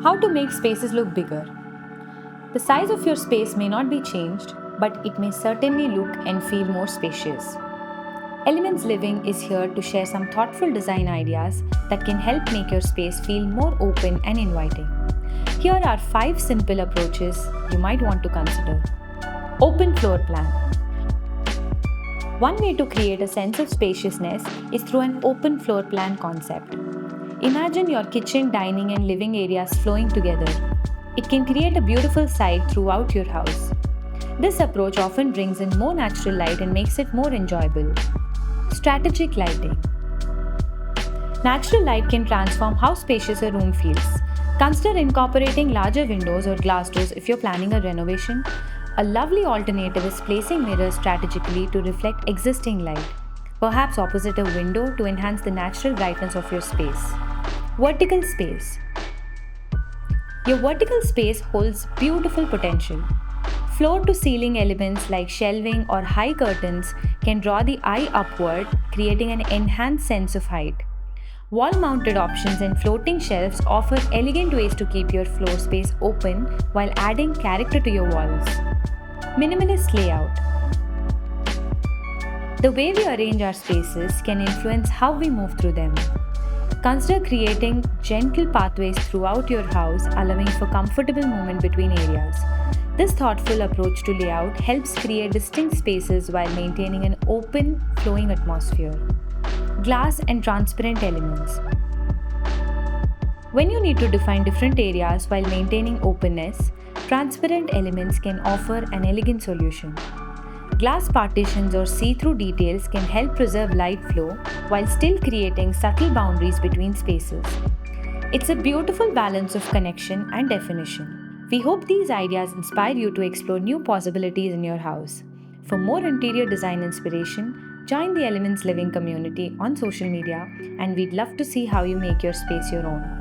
How to make spaces look bigger. The size of your space may not be changed, but it may certainly look and feel more spacious. Elemmentz Living is here to share some thoughtful design ideas that can help make your space feel more open and inviting. Here are 5 simple approaches you might want to consider. Open floor plan. One way to create a sense of spaciousness is through an open floor plan concept. Imagine your kitchen, dining, and living areas flowing together. It can create a beautiful sight throughout your house. This approach often brings in more natural light and makes it more enjoyable. Strategic lighting. Natural light can transform how spacious a room feels. Consider incorporating larger windows or glass doors if you're planning a renovation. A lovely alternative is placing mirrors strategically to reflect existing light, perhaps opposite a window to enhance the natural brightness of your space. Vertical space. Your vertical space holds beautiful potential. Floor to ceiling elements like shelving or high curtains can draw the eye upward, creating an enhanced sense of height. Wall-mounted options and floating shelves offer elegant ways to keep your floor space open while adding character to your walls. Minimalist layout. The way we arrange our spaces can influence how we move through them. Consider creating gentle pathways throughout your house, allowing for comfortable movement between areas. This thoughtful approach to layout helps create distinct spaces while maintaining an open, flowing atmosphere. Glass and transparent elements. When you need to define different areas while maintaining openness, transparent elements can offer an elegant solution. Glass partitions or see-through details can help preserve light flow while still creating subtle boundaries between spaces. It's a beautiful balance of connection and definition. We hope these ideas inspire you to explore new possibilities in your house. For more interior design inspiration, join the Elemmentz Living community on social media, and we'd love to see how you make your space your own.